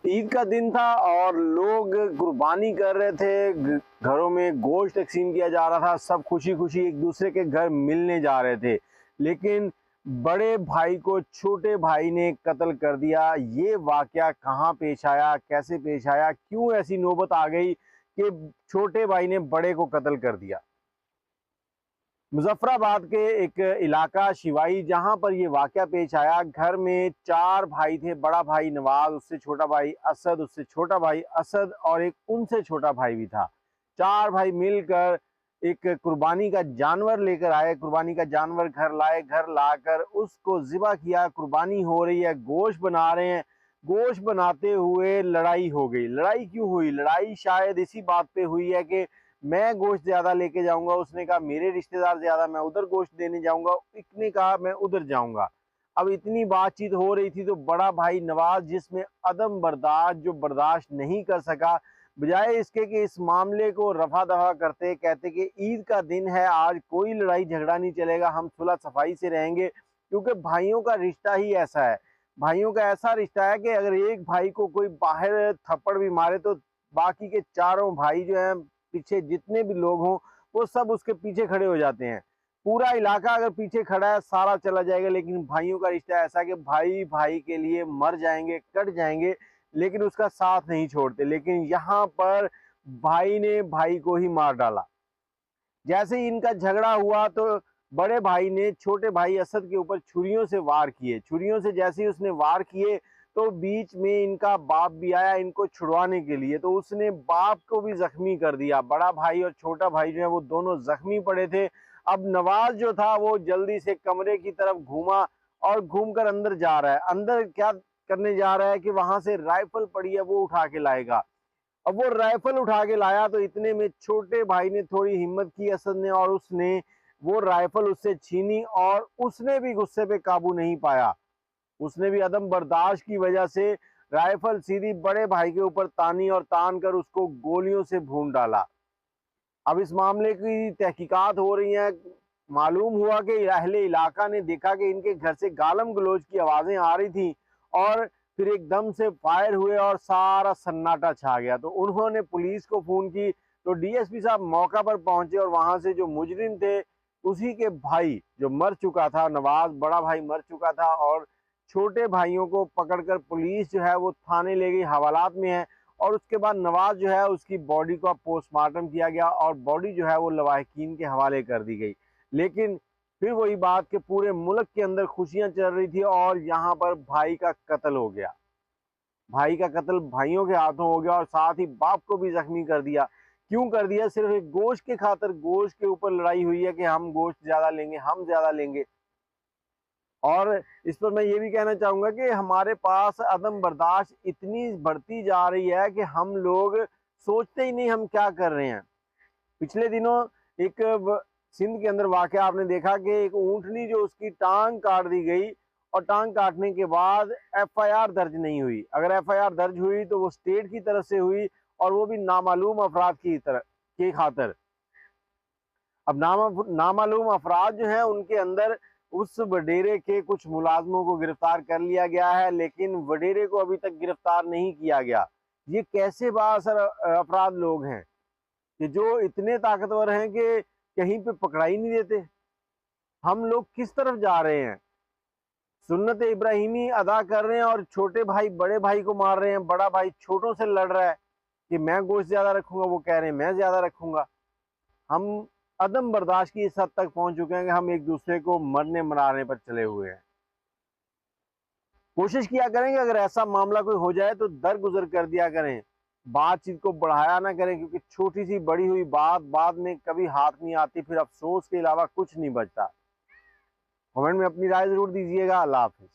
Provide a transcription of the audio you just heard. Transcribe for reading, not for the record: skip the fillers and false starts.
ईद का दिन था और लोग कुर्बानी कर रहे थे। घरों में गोश्त तकसीम किया जा रहा था। सब खुशी खुशी एक दूसरे के घर मिलने जा रहे थे, लेकिन बड़े भाई को छोटे भाई ने कत्ल कर दिया। ये वाकया कहाँ पेश आया, कैसे पेश आया, क्यों ऐसी नौबत आ गई कि छोटे भाई ने बड़े को कत्ल कर दिया? मुजफ्फराबाद के एक इलाका शिवाई, जहां पर ये वाकया पेश आया। घर में 4 भाई थे। बड़ा भाई नवाज, उससे छोटा भाई असद, उससे छोटा भाई असद और एक उनसे छोटा भाई भी था। 4 भाई मिलकर एक कुर्बानी का जानवर लेकर आए। कुर्बानी का जानवर घर लाए। घर लाकर उसको ज़िबा किया। कुर्बानी हो रही है, गोश्त बना रहे हैं। गोश्त बनाते हुए लड़ाई हो गई। लड़ाई क्यों हुई? लड़ाई शायद इसी बात पे हुई है कि मैं गोश्त ज्यादा लेके जाऊंगा, उसने कहा मेरे रिश्तेदार ज्यादा, मैं उधर गोश्त देने जाऊंगा, इसने कहा मैं उधर जाऊंगा। अब इतनी बातचीत हो रही थी तो बड़ा भाई नवाज, जिसमें अदम बर्दाश्त, जो बर्दाश्त नहीं कर सका, बजाय इसके कि इस मामले को रफा दफा करते, कहते कि ईद का दिन है, आज कोई लड़ाई झगड़ा नहीं चलेगा, हम सुलह सफाई से रहेंगे। क्योंकि भाइयों का रिश्ता ही ऐसा है। भाइयों का ऐसा रिश्ता है कि अगर एक भाई को कोई बाहर थप्पड़ भी मारे तो बाकी के चारों भाई जो हैं, पीछे जितने भी लोग हों, वो सब उसके पीछे खड़े हो जाते हैं। पूरा इलाका अगर पीछे खड़ा है, सारा चला जाएगा। लेकिन भाइयों का रिश्ता ऐसा कि भाई भाई के लिए मर जाएंगे, कट जाएंगे, लेकिन उसका साथ नहीं छोड़ते। लेकिन यहाँ पर भाई ने भाई को ही मार डाला। जैसे ही इनका झगड़ा हुआ तो बड़े भाई ने छोटे भाई असद के ऊपर छुरियों से वार किए। छुरियों से जैसे ही उसने वार किए तो बीच में इनका बाप भी आया इनको छुड़वाने के लिए, तो उसने बाप को भी जख्मी कर दिया। बड़ा भाई और छोटा भाई जो है वो दोनों जख्मी पड़े थे। अब नवाज जो था वो जल्दी से कमरे की तरफ घूमा और घूमकर अंदर जा रहा है। अंदर क्या करने जा रहा है कि वहां से राइफल पड़ी है, वो उठा के लाएगा। अब वो राइफल उठा के लाया तो इतने में छोटे भाई ने थोड़ी हिम्मत की असद ने, और उसने वो राइफल उससे छीनी और उसने भी गुस्से पे काबू नहीं पाया। उसने भी अदम बर्दाश्त की वजह से राइफल सीधी बड़े भाई के ऊपर तानी और तान कर उसको गोलियों से भून डाला। अब इस मामले की तहकीकात हो रही है। मालूम हुआ कि अहले इलाका ने देखा कि इनके घर से गालम गलोच की आवाजें आ रही थी और फिर एकदम से फायर हुए और सारा सन्नाटा छा गया। तो उन्होंने पुलिस को फोन की तो डीएसपी साहब मौका पर पहुंचे और वहां से जो मुजरिम थे, उसी के भाई जो मर चुका था, नवाज बड़ा भाई मर चुका था, और छोटे भाइयों को पकड़कर पुलिस जो है वो थाने ले गई, हवालात में है। और उसके बाद नवाज जो है उसकी बॉडी का पोस्टमार्टम किया गया और बॉडी जो है वो लवाहिकीन के हवाले कर दी गई। लेकिन फिर वही बात कि पूरे मुल्क के अंदर खुशियां चल रही थी और यहाँ पर भाई का कत्ल हो गया। भाई का कत्ल भाइयों के हाथों हो गया और साथ ही बाप को भी जख्मी कर दिया। क्यों कर दिया? सिर्फ एक गोश्त के खातिर। गोश्त के ऊपर लड़ाई हुई है कि हम गोश्त ज्यादा लेंगे, हम ज्यादा लेंगे। और इस पर मैं ये भी कहना चाहूंगा कि हमारे पास अदम बर्दाश्त इतनी बढ़ती जा रही है कि हम लोग सोचते ही नहीं हम क्या कर रहे हैं। पिछले दिनों एक सिंध के अंदर वाकया आपने देखा कि एक ऊंटनी जो उसकी टांग काट दी गई और टांग काटने के बाद एफआईआर दर्ज नहीं हुई। अगर एफआईआर दर्ज हुई तो वो स्टेट की तरफ से हुई और वो भी नामालूम अफराद की तरफ के खातर। अब नामालूम अफराद जो हैं उनके अंदर उस वडेरे के कुछ मुलाजमों को गिरफ्तार कर लिया गया है, लेकिन वडेरे को अभी तक गिरफ्तार नहीं किया गया। ये कैसे बाअसर अफराद लोग हैं कि जो इतने ताकतवर हैं कि कहीं पे पकड़ाई नहीं देते? हम लोग किस तरफ जा रहे हैं? सुन्नत इब्राहिमी अदा कर रहे हैं और छोटे भाई बड़े भाई को मार रहे हैं। बड़ा भाई छोटों से लड़ रहा है कि मैं गोश्त ज्यादा रखूंगा, वो कह रहे हैं मैं ज्यादा रखूंगा। हम अदम बर्दाश्त की इस हद तक पहुंच चुके हैं कि हम एक दूसरे को मरने मराने पर चले हुए हैं। कोशिश किया करेंगे अगर ऐसा मामला कोई हो जाए तो दरगुजर कर दिया करें, बातचीत को बढ़ाया ना करें, क्योंकि छोटी सी बड़ी हुई बात बाद में कभी हाथ नहीं आती, फिर अफसोस के अलावा कुछ नहीं बचता। कमेंट में अपनी राय जरूर दीजिएगा। अल्लाह हाफिज।